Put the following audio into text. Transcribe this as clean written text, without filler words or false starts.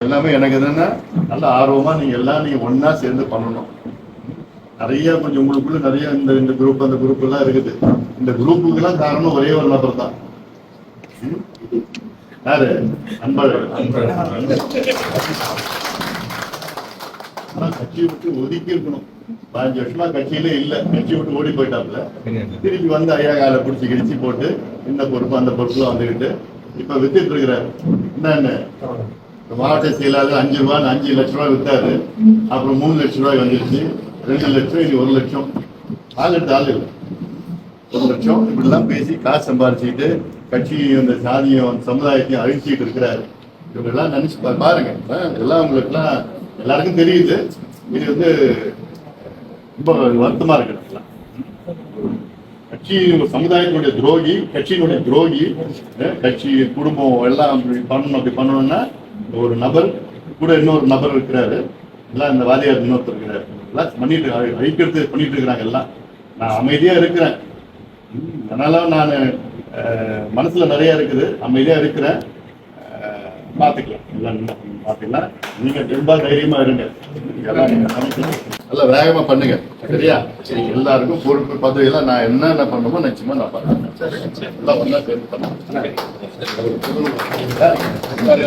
எல்லாமே எனக்கு என்னன்னா நல்ல ஆர்வமா நீங்க எல்லாம் நீங்க ஒன்னா சேர்ந்து பண்ணணும். நிறைய கொஞ்சம் உங்களுக்குள்ள நிறைய இந்த குரூப் அந்த குரூப் எல்லாம் இருக்குது. இந்த குரூப்புக்கு எல்லாம் காரணம் ஒரே ஒரு நபர் தான். யாரு? கட்சியை விட்டு ஒதுக்கி இருக்கணும். 5 வருஷமா கட்சியிலே இல்ல, கட்சி விட்டு ஓடி போயிட்டாப்ல. திருப்பி வந்து ஐயா காலை பிடிச்சி கிடிச்சு போட்டு இந்த பொறுப்பு அந்த பொறுப்புல வந்துகிட்டு இப்ப வித்துட்டு இருக்கிறாரு. என்ன மாவட்ட செயலாளர் 5 ரூபாய் 5 லட்ச ரூபாய் வித்தாரு. அப்புறம் 3 லட்சம் ரூபாய் வந்துருச்சு. 2 லட்சம், இனி 1 லட்சம். ஆள் எடுத்து ஆள் இல்லை. 1 லட்சம் இப்படிலாம் பேசி காசு சம்பாரிச்சுட்டு கட்சியும் இந்த சாதியும் சமுதாயத்தையும் அழிச்சிட்டு இருக்கிறாரு. இவங்கெல்லாம் நினைச்சு பாருங்க. எல்லாம் உங்களுக்கு எல்லாம் எல்லாருக்கும் தெரியுது. இது வந்து ரொம்ப வருத்தமா இருக்கு. கட்சி சமுதாயத்தினுடைய துரோகி, கட்சியினுடைய துரோகி, கட்சி குடும்பம் எல்லாம் அப்படி பண்ணணும்னா ஒரு நபர் கூட இன்னொரு நபர் இருக்கிறாரு. எல்லாம் இந்த வாதியார் இன்னொருத்தர் இருக்கிறாரு. எல்லாம் பண்ணிட்டு அழிக்கிறது பண்ணிட்டு இருக்கிறாங்க. எல்லாம் நான் அமைதியா இருக்கிறேன். அதனால நான் மனசுல நிறைய இருக்குது, அமைதியா இருக்கிறேன். பார்த்துக்கலாம், எல்லாம் பார்த்துக்கலாம். நீங்க ரொம்ப தைரியமா இருங்க. நல்லா வேகமா பண்ணுங்க. சரியா? எல்லாருக்கும் பொறுப்பு பதவியெல்லாம் நான் என்னென்ன பண்ணணுமோ நிச்சயமா நான் பண்ணுறேன். எல்லாம் ஒன்றா சேர்ந்து பண்ணுறேன்.